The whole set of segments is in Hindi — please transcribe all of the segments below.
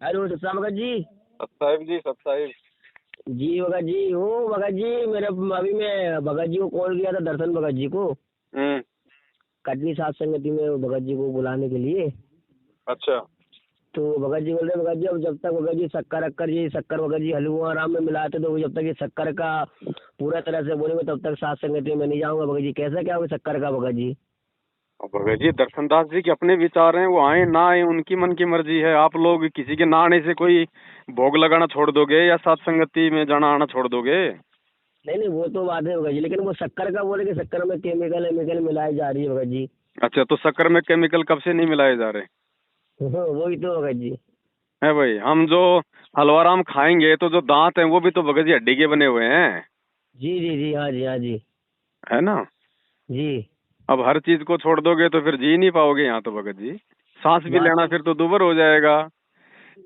हेलो सत्ता भगत जी। साहिब जी, सब साहिब। जी भगत जी हो भगत जी मेरे अभी मैं भगत जी को कॉल किया था, दर्शन भगत जी को हम्म। कटनी सात संगति में भगत जी को बुलाने के लिए। अच्छा। तो भगत जी बोल रहे भगत जी अब जब तक भगत जी शक्कर अक्कर जी शक्कर भगत जी हलवा आराम में मिलाते तो जब तक ये शक्कर का पूरा तरह से बोलेंगे तब तक सात संगति में नहीं जाऊंगा। भगत जी कैसा क्या होगा शक्कर का भगत जी? अब भगत जी, दर्शनदास जी के अपने विचार हैं, वो आए ना आए उनकी मन की मर्जी है। आप लोग किसी के ना आने से कोई भोग लगाना छोड़ दोगे या साथ संगति में जाना आना छोड़ दोगे? नहीं नहीं वो तो बात है भगत जी, लेकिन वो शक्कर का बोले कि शक्कर में केमिकल एमिकल मिलाई जा रही है भगत जी। अच्छा, तो शक्कर में केमिकल कब से नहीं मिलाए जा रहे वही तो भगत जी। हैं भाई? हम जो हलवाराम खाएंगे तो जो दांत हैं वो भी तो भगत जी हड्डी के बने हुए हैं, जी जी जी हाँ जी हाँ जी। है ना? जी अब हर चीज को छोड़ दोगे तो फिर जी नहीं पाओगे यहाँ तो भगत जी। सांस भी बात लेना तो। फिर तो दूभर हो जाएगा।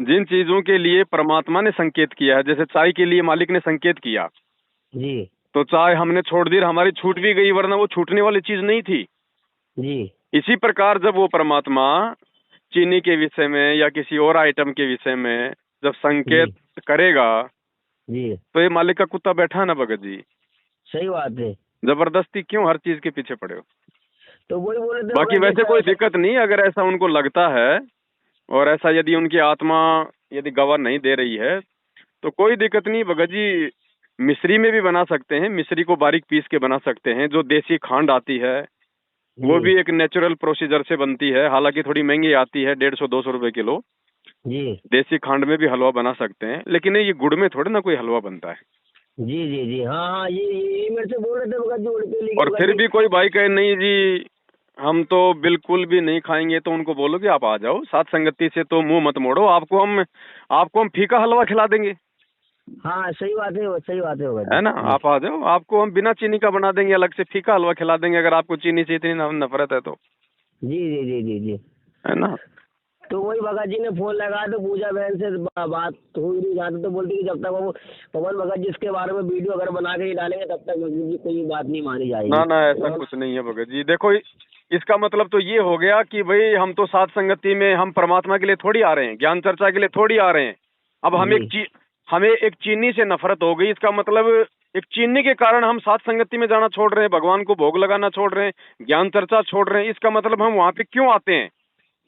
जिन चीजों के लिए परमात्मा ने संकेत किया है, जैसे चाय के लिए मालिक ने संकेत किया, जी तो चाय हमने छोड़ दी, हमारी छूट भी गई, वरना वो छूटने वाली चीज नहीं थी। जी इसी प्रकार जब वो परमात्मा चीनी के विषय में या किसी और आइटम के विषय में जब जी संकेत करेगा, जी तो ये मालिक का कुत्ता बैठा है ना भगत जी। सही बात है। जबरदस्ती क्यों हर चीज के पीछे पड़े हो? तो वही बोले थे बाकी भगत जी वैसे कोई दिक्कत नहीं, अगर ऐसा उनको लगता है और ऐसा यदि उनकी आत्मा यदि गवाह नहीं दे रही है तो कोई दिक्कत नहीं भगत जी। मिश्री में भी बना सकते हैं, मिश्री को बारीक पीस के बना सकते हैं। जो देसी खांड आती है वो जी भी एक नेचुरल प्रोसीजर से बनती है, हालांकि थोड़ी महंगी आती है, 150-200 रुपए किलो। जी देसी खांड में भी हलवा बना सकते हैं, लेकिन ये गुड़ में थोड़े ना कोई हलवा बनता है। जी जी जी हाँ हाँ ये मेरे से बोल रहे थे भगत जी उनके लिए कि और भगत फिर जी। भी कोई भाई कहे नहीं जी हम तो बिल्कुल भी नहीं खाएंगे, तो उनको बोलो कि आप आ जाओ, साथ संगति से तो मुंह मत मोड़ो, आपको हम फीका हलवा खिला देंगे, हाँ सही बात है सही बात है भगत है जी। ना? जी आप आ जाओ, आपको हम बिना चीनी का बना देंगे, अलग से फीका हलवा खिला देंगे, अगर आपको चीनी से इतनी नफरत है तो, जी जी जी जी जी। है ना? तो वही भगत जी ने फोन लगाया तो पूजा बहन से बात हुई नहीं जाती, तो बोलती कि जब तक वो पवन भगत जी इसके बारे में वीडियो अगर बना के ही डालेंगे तब तक भगत जी कोई बात नहीं मानी ना जाएगी। ना, ऐसा कुछ नहीं है भगत जी। देखो, इसका मतलब तो ये हो गया कि भाई हम तो साथ संगति में हम परमात्मा के लिए थोड़ी आ रहे हैं, ज्ञान चर्चा के लिए थोड़ी आ रहे हैं। अब जी हमें एक चीनी से नफरत हो गई, इसका मतलब एक चीनी के कारण हम साथ संगति में जाना छोड़ रहे हैं, भगवान को भोग लगाना छोड़ रहे हैं, ज्ञान चर्चा छोड़ रहे हैं। इसका मतलब हम वहां पे क्यों आते हैं?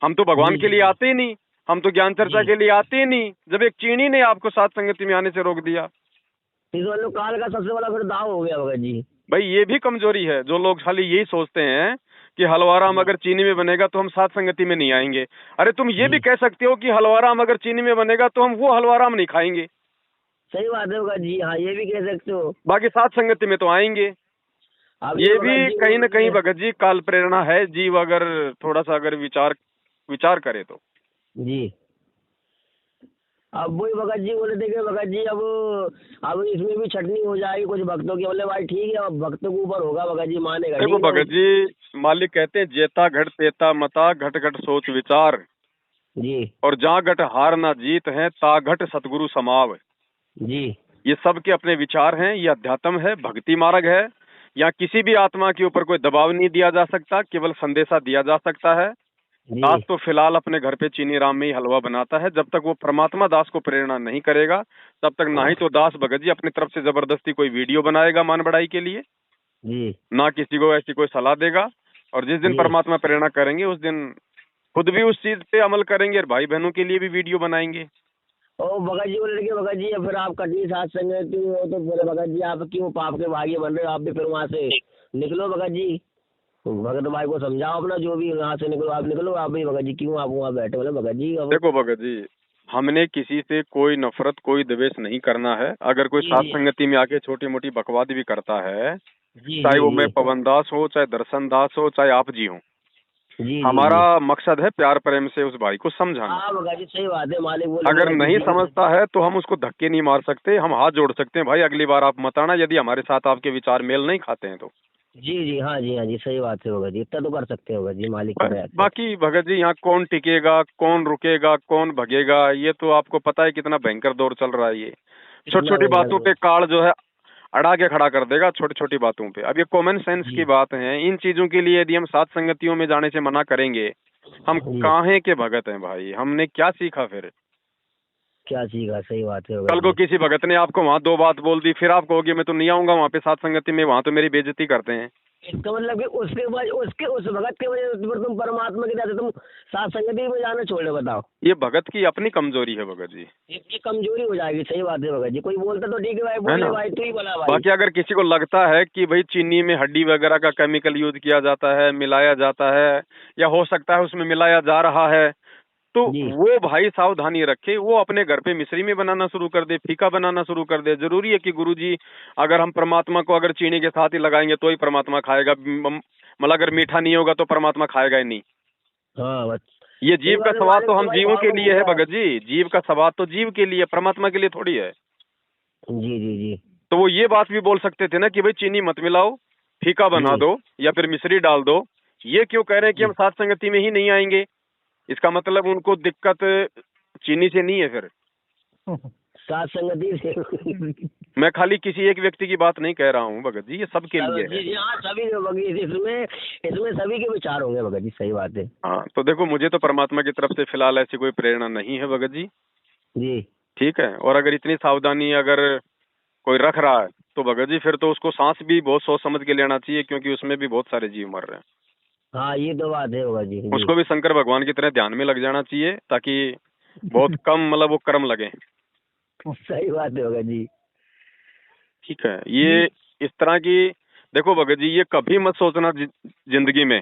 हम तो भगवान जी के जी लिए आते ही नहीं, हम तो ज्ञान चर्चा जी। के लिए आते ही नहीं, जब एक चीनी ने आपको साथ संगति में आने से रोक दिया। इस वाले काल का सबसे बड़ा फिर दाव हो गया भगत जी। भाई ये भी कमजोरी है, जो लोग खाली यही सोचते हैं कि हलवाराम जी अगर चीनी में बनेगा तो हम साथ संगति में नहीं आएंगे। अरे तुम ये भी जी कह सकते हो कि हलवाराम अगर चीनी में बनेगा तो हम वो हलवाराम नहीं खाएंगे, सही बात है भगत जी, हाँ ये भी कह सकते हो। बाकी साथ संगति में तो आएंगे। अब ये ये भगत भी जी कहीं बोल ना रहे कहीं हैं। भगत जी काल प्रेरणा है, जीव अगर थोड़ा सा अगर विचार विचार करे तो। जी अब वही भगत जी बोले थे कि भगत जी अब इसमें भी छटनी हो जाएगी कुछ भक्तों की। बोले भाई ठीक है, अब भक्तों के ऊपर होगा भगत जी, मानेगा देखो ठीक है भगत जी, मालिक कहते हैं जेता घट तेता मता, घट घट सोच विचार, जी और जहाँ घट हार ना जीत है ता घट सतगुरु समाव। जी ये सब के अपने विचार हैं, ये अध्यात्म है, भक्ति मार्ग है। यहाँ किसी भी आत्मा के ऊपर कोई दबाव नहीं दिया जा सकता, केवल संदेशा दिया जा सकता है। जी दास तो फिलहाल अपने घर पे चीनी राम में ही हलवा बनाता है, जब तक वो परमात्मा दास को प्रेरणा नहीं करेगा तब तक ना ही तो दास भगत जी अपनी तरफ से जबरदस्ती कोई वीडियो बनाएगा मान बढ़ाई के लिए, जी ना किसी को ऐसी कोई सलाह देगा। और जिस दिन जी परमात्मा प्रेरणा करेंगे उस दिन खुद भी उस चीज पे अमल करेंगे और भाई बहनों के लिए भी वीडियो बनाएंगे। और भगत जी बोले कि भगत जी फिर आप कटनी साथ संगति हो तो बोले भगत जी आप क्यों पाप के भागी बन रहे हो, आप भी फिर वहाँ से निकलो भगत जी। तो भगत भाई को समझाओ अपना, जो भी यहाँ से निकलो आप निकलो, आप भी भगत जी क्यों आप वहाँ बैठे। बोले भगत जी अब। देखो भगत जी, हमने किसी से कोई नफरत कोई द्वेष नहीं करना है। अगर कोई जी सात जी संगति में आके छोटी मोटी बकवाद भी करता है, जी चाहे जी वो मैं जी पवन दास हो, चाहे दर्शन दास हो, चाहे आप जी हो, जी जी हमारा जी मकसद है प्यार प्रेम से उस भाई को समझाना। हाँ भगत जी सही बात है, मालिक बोले अगर भगत जी नहीं जी समझता है तो हम उसको धक्के नहीं मार सकते, हम हाथ जोड़ सकते हैं, भाई अगली बार आप मत आना यदि हमारे साथ आपके विचार मेल नहीं खाते हैं तो। जी जी हाँ जी हाँ जी सही बात है भगत जी, इतना तो कर सकते हो भगत जी मालिक की दया से। बाकी भगत जी, यहाँ कौन टिकेगा, कौन रुकेगा, कौन भगेगा, ये तो आपको पता है कितना भयंकर दौर चल रहा है। ये छोटी इतना छोटी भयंकर बातों तो। पे काल जो है अड़ा के खड़ा कर देगा, छोटी छोटी बातों पे। अब ये कॉमन सेंस जी की बात है, इन चीजों के लिए यदि हम सात संगतियों में जाने से मना करेंगे, हम जी काहे के भगत हैं भाई? हमने क्या सीखा फिर? क्या सीखा, सही बात है कल भगत को जी। किसी भगत ने आपको वहाँ 2 बात बोल दी, फिर आप कहोगे मैं तो नहीं आऊंगा वहाँ पे सात संगति में, वहाँ तो मेरी बेइज्जती करते हैं। इसका मतलब कि उसके बाद उसके उस भगत के वजह से फिर तुम परमात्मा के जाते तुम सात संगति में जाना छोड़ दो, बताओ। ये भगत की अपनी कमजोरी है भगत जी, ये कमजोरी हो जाएगी, सही बात है भगत जी। कोई बोलता तो ठीक है भाई, है बोले ना। भाई तू ही बोला भाई। बाकी अगर किसी को लगता है कि भाई चीनी में हड्डी वगैरह का केमिकल यूज किया जाता है, मिलाया जाता है, या हो सकता है उसमें मिलाया जा रहा है, तो जी वो भाई सावधानी रखे, वो अपने घर पे मिश्री में बनाना शुरू कर दे, फीका बनाना शुरू कर दे। जरूरी है कि गुरुजी अगर हम परमात्मा को अगर चीनी के साथ ही लगाएंगे तो ही परमात्मा खाएगा, मतलब अगर मीठा नहीं होगा तो परमात्मा खाएगा ही नहीं। हाँ बस। ये जीव का स्वाद तो हम भाई जीवों के मालूम लिए है होगा। भगत जी, जीव का स्वाद तो जीव के लिए, परमात्मा के लिए थोड़ी है। जी जी जी तो वो ये बात भी बोल सकते थे ना कि भाई चीनी मत मिलाओ, फीका बना जी दो या फिर मिश्री डाल दो। ये क्यों कह रहे हैं कि हम जी। सात संगति में ही नहीं आएंगे? इसका मतलब उनको दिक्कत चीनी से नहीं है फिर। सात संगति से। मैं खाली किसी एक व्यक्ति की बात नहीं कह रहा हूँ भगत जी, ये सबके लिए जी है। जी हाँ, सभी के भगत, इसमें सभी के विचार होंगे भगत जी, सही बात है। हाँ, तो देखो मुझे तो परमात्मा की तरफ से फिलहाल ऐसी कोई प्रेरणा नहीं है भगत जी, जी ठीक है। और अगर इतनी सावधानी अगर कोई रख रहा है तो भगत जी फिर तो उसको सांस भी बहुत सोच समझ के लेना चाहिए, क्योंकि उसमें भी बहुत सारे जीव मर रहे हैं। हाँ, ये तो बात है भगत जी। जी उसको भी शंकर भगवान की तरह ध्यान में लग जाना चाहिए, ताकि बहुत कम मतलब वो कर्म लगे। सही बात है भगत जी। ठीक है, ये इस तरह की, देखो भगत जी ये कभी मत सोचना जिंदगी में,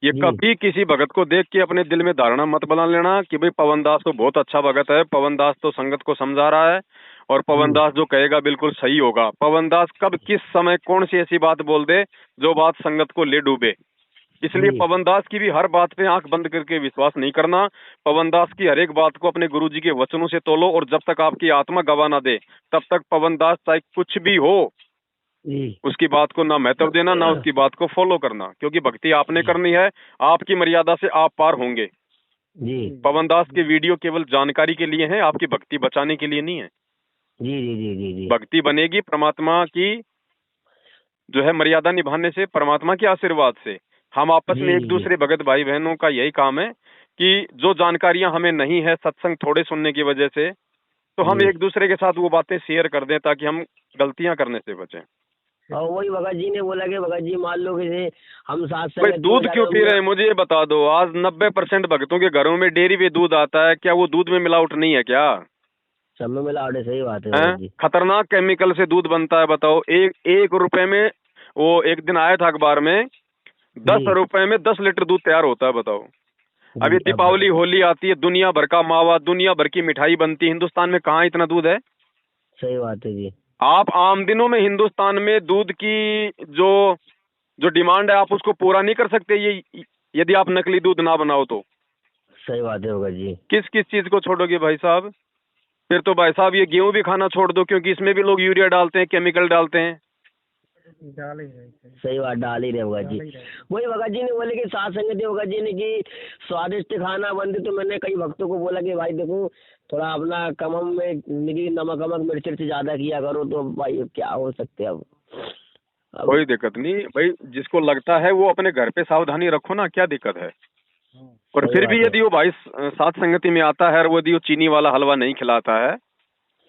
ये जी कभी किसी भगत को देख के अपने दिल में धारणा मत बना लेना कि भाई पवन दास तो बहुत अच्छा भगत है, पवन दास तो संगत को समझा रहा है और पवन जी दास जो कहेगा बिल्कुल सही होगा। पवन दास कब किस समय कौन सी ऐसी बात बोल दे जो बात संगत को ले डूबे। इसलिए जी पवन दास की भी हर बात पे आंख बंद करके विश्वास नहीं करना। पवन दास की हर एक बात को अपने गुरुजी के वचनों से तोलो, और जब तक आपकी आत्मा गवा ना दे तब तक पवन दास चाहे कुछ भी हो जी उसकी बात को ना महत्व देना, ना उसकी बात को फॉलो करना, क्योंकि भक्ति आपने जी करनी है। आपकी मर्यादा से आप पार होंगे। जी पवन दास के वीडियो केवल जानकारी के लिए हैं, आपकी भक्ति बचाने के लिए नहीं है। जी जी जी जी जी भक्ति बनेगी परमात्मा की जो है मर्यादा निभाने से, परमात्मा के आशीर्वाद से। हम आपस जी में एक जी जी दूसरे भगत भाई बहनों का यही काम है कि जो जानकारियां हमें नहीं है सत्संग थोड़े सुनने की वजह से, तो हम जी। एक दूसरे के साथ वो बातें शेयर कर दें ताकि हम गलतियां करने से बचें। और वही भगत जी ने बोला कि भगत जी मान लो कि हम साथ भाई संगत में दूध क्यों जाकर पी रहे हैं मुझे ये बता दो। आज 90% भक्तों के घरों में डेयरी पे दूध आता है, क्या वो दूध में मिलावट नहीं है क्या? सब में मिलावट है, सही बात है हैं? भगत जी। खतरनाक केमिकल से दूध बनता है, बताओ। एक रुपए में, वो एक दिन आया था अखबार में, 10 जी रुपए में 10 लीटर दूध तैयार होता है, बताओ। अब ये जी, अब दीपावली बताओ। होली आती है, दुनिया भर का मावा, दुनिया भर की मिठाई बनती है, हिंदुस्तान में कहाँ इतना दूध है? सही बात है जी। आप आम दिनों में हिंदुस्तान में दूध की जो जो डिमांड है आप उसको पूरा नहीं कर सकते, ये यदि आप नकली दूध ना बनाओ तो। सही बात है भगत जी। किस किस चीज को छोड़ोगे भाई साहब? फिर तो भाई साहब ये गेहूं भी खाना छोड़ दो, क्योंकि इसमें भी लोग यूरिया डालते हैं, केमिकल डालते हैं। सही बात, डाल ही रहे भगत जी। वही भगत जी ने बोले कि साथ संगति भगत जी ने कि स्वादिष्ट खाना बनते, तो मैंने कई भक्तों को बोला कि भाई देखो थोड़ा अपना कमम में नमक वमक मिर्च ज्यादा किया करो, तो भाई क्या हो सकते हैं अब कोई दिक्कत नहीं भाई, जिसको लगता है वो अपने घर पे सावधानी रखो ना, क्या दिक्कत है? और सही फिर भी बात है यदि वो भाई साथ संगति में आता है और वो यदि वो चीनी वाला हलवा नहीं खिलाता है,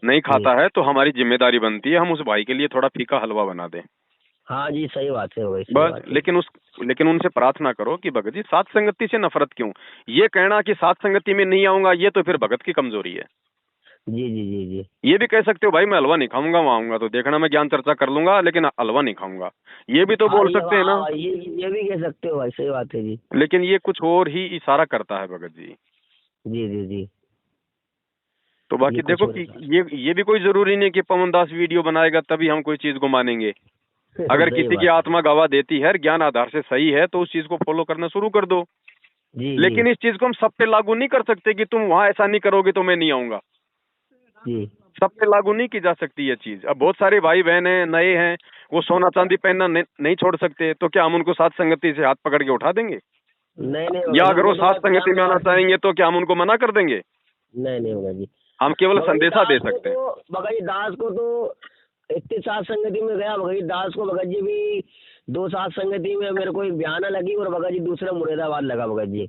नहीं जी। खाता है, तो हमारी जिम्मेदारी बनती है हम उस भाई के लिए थोड़ा फीका हलवा बना दें, हाँ जी, सही बात है भाई, सही बस। बात है। लेकिन उनसे प्रार्थना करो कि भगत जी साथ संगति से नफरत क्यों? ये कहना कि साथ संगति में नहीं आऊंगा, ये तो फिर भगत की कमजोरी है। जी जी जी जी ये भी कह सकते हो भाई मैं हलवा नहीं खाऊंगा, वहां आऊंगा तो देखना मैं ज्ञान चर्चा कर लूंगा, लेकिन हलवा नहीं खाऊंगा, ये भी तो हाँ, बोल ये सकते हैं ना। हाँ, ये भी कह सकते हो भाई, सही बात है जी। लेकिन ये कुछ और ही इशारा करता है भगत जी। जी जी जी तो बाकी ये कुछ देखो और कि था। ये भी कोई जरूरी नहीं कि पवन दास वीडियो बनाएगा तभी हम कोई चीज को मानेंगे। अगर सही किसी की बात है। आत्मा गवाह देती है, ज्ञान आधार से सही है, तो उस चीज को फॉलो करना शुरू कर दो। जी लेकिन जी इस चीज को हम सब पे लागू नहीं कर सकते कि तुम वहां ऐसा नहीं करोगे तो मैं नहीं आऊंगा। जी सब पे लागू नहीं की जा सकती ये चीज। अब बहुत सारे भाई बहन हैं, नए हैं, वो सोना चांदी पहनना नहीं छोड़ सकते, तो क्या हम उनको साथ संगति से हाथ पकड़ के उठा देंगे? नहीं नहीं या होगा जी, अगर वो उनको तो साथ मैं संगति में आना चाहेंगे तो क्या हम उनको मना कर देंगे? नहीं नहीं होगा जी। हम केवल भगत जी संदेशा दे दास को सकते हैं। तो भगत जी दास को तो इतनी साथ संगति में गया भगत जी दास को, भगत जी भी 2 साथ संगति में मेरे को एक बयाना लगी और भगत जी दूसरा मुरादाबाद लगा भगत जी।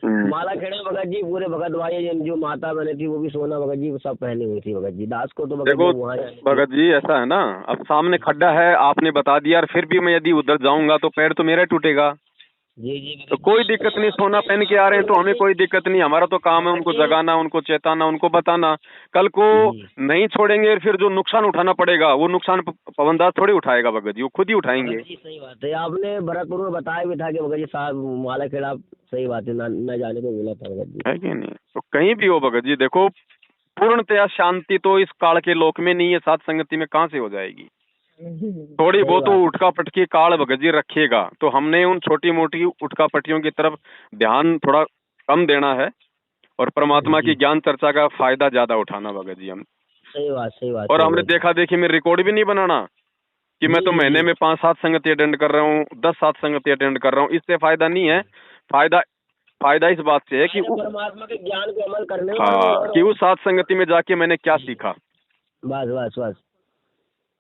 माला खेड़े में भगत जी पूरे भगत भाई जो माता बने थी वो भी सोना भगत जी सब पहनी हुई थी भगत जी। दास को तो भगत देखो जी वहाँ भगत जी ऐसा है ना, अब सामने खड्डा है आपने बता दिया, और फिर भी मैं यदि उधर जाऊंगा तो पैर तो मेरा टूटेगा। जी जी तो कोई दिक्कत नहीं, सोना पहन के आ रहे हैं तो हमें कोई दिक्कत नहीं, हमारा तो काम है उनको जगाना, उनको चेताना, उनको बताना। कल को जी। नहीं छोड़ेंगे फिर जो नुकसान उठाना पड़ेगा वो नुकसान पवनदास थोड़ी उठाएगा भगत जी, वो खुद ही उठाएंगे। भगत जी सही बात है, आपने भरतपुर में बताया भी था कि भगत जी साहब माला खेड़ा सही बात है, न जाने को बोला था भगत जी। है कि नहीं? तो कहीं भी हो भगत जी, देखो पूर्णतया शांति तो इस काल के लोक में नहीं है, साथ संगति में कहाँ से हो जाएगी। थोड़ी सही बहुत तो बात है। उठका पटकी काल भगत जी रखेगा, तो हमने उन छोटी मोटी उठका पट्टियों की तरफ ध्यान थोड़ा कम देना है, और परमात्मा की जी ज्ञान चर्चा का फायदा ज्यादा उठाना भगत जी हम। सही बात और है हमने भगत जी। देखा देखी में रिकॉर्ड भी नहीं बनाना कि मैं जी तो जी महीने जी। में 5-7 संगति अटेंड कर रहा हूँ, 10 संगति अटेंड कर रहा हूँ, इससे फायदा नहीं है। फायदा फायदा इस बात से है कि फायदा परमात्मा के ज्ञान को अमल करने में हाँ, कि उस सात संगति में जाके मैंने क्या सीखा। बस बस बस।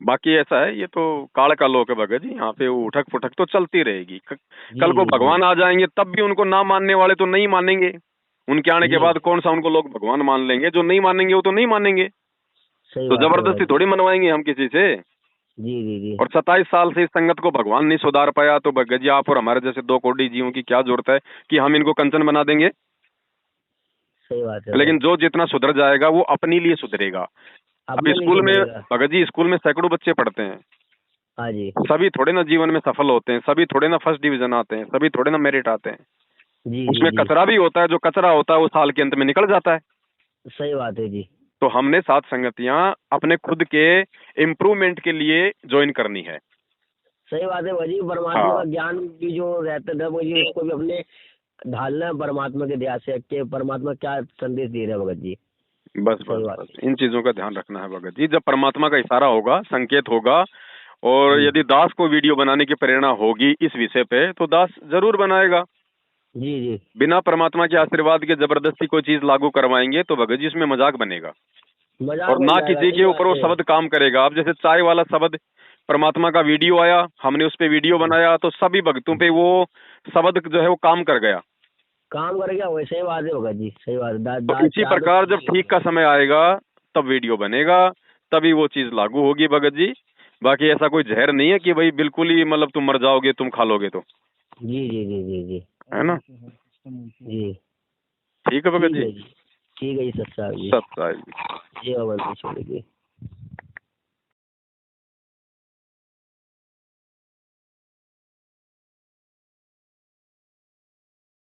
बाकी ऐसा है, ये तो काल का लोक है भगत जी, यहाँ पे उठक पुठक तो चलती रहेगी। जी कल को जी भगवान जी आ जाएंगे तब भी उनको ना मानने वाले तो नहीं मानेंगे। उनके आने के जी। बाद कौन सा उनको लोग भगवान मान लेंगे, जो नहीं मानेंगे वो तो नहीं मानेंगे। सही तो बात है जबरदस्ती भगत थोड़ी मनवाएंगे हम किसी से। जी जी जी। और 27 साल से इस संगत को भगवान नहीं सुधार पाया, तो भगत जी आप और हमारे जैसे 2 कोटी जीवों की क्या जरूरत है कि हम इनको कंचन बना देंगे। सही बात है लेकिन भगत। जो जितना सुधर जाएगा वो अपने लिए सुधरेगा। अब अपने लिए स्कूल में सुधरेगा। भगत जी, स्कूल में सैकड़ों बच्चे पढ़ते हैं, हाँ जी सभी थोड़े ना जीवन में सफल होते हैं, सभी थोड़े ना फर्स्ट डिवीजन आते हैं, सभी थोड़े ना मेरिट आते हैं। जी जी उसमें जी। कचरा भी होता है, जो कचरा होता है वो साल के अंत में निकल जाता है। सही बात है जी। तो हमने सात संगतियां अपने खुद के इम्प्रूवमेंट के लिए ज्वाइन करनी है। सही बात है भगत जी, परमात्मा हाँ का ज्ञान भी जो रहता है भगत जी उसको भी अपने ढालना है परमात्मा के ध्यान से कि परमात्मा क्या संदेश दे रहे हैं भगत जी। बस बस सही बात बस, है इन चीजों का ध्यान रखना है भगत जी। जब परमात्मा का इशारा होगा, संकेत होगा, और जी यदि दास को वीडियो बनाने की प्रेरणा होगी इस विषय पे, तो दास जरूर बनाएगा। जी जी। बिना परमात्मा के आशीर्वाद के जबरदस्ती कोई चीज लागू करवाएंगे तो भगत जी उसमें मजाक बनेगा, मजाक और बन ना जाएगा, किसी सही के ऊपर बात वो है। शब्द काम करेगा। अब जैसे चाय वाला शब्द, परमात्मा का वीडियो आया, हमने उस पे वीडियो बनाया, तो सभी भक्तों पे वो शब्द जो है वो काम कर गया। काम कर गया, वैसे ही बात है भगत जी, सही बात है। तो इसी प्रकार जब ठीक का समय आएगा तब वीडियो बनेगा, तभी वो चीज लागू होगी भगत जी। बाकी ऐसा कोई जहर नहीं है कि भाई बिल्कुल ही मतलब तुम मर जाओगे, तुम खा लोगे तो, जी जी जी जी जी है ना। जी। ठीक है भगत ठीक जी। है जी। ठीक है जी सत्साग जी। सब साहिब। जी भगवान जी छोड़ जी।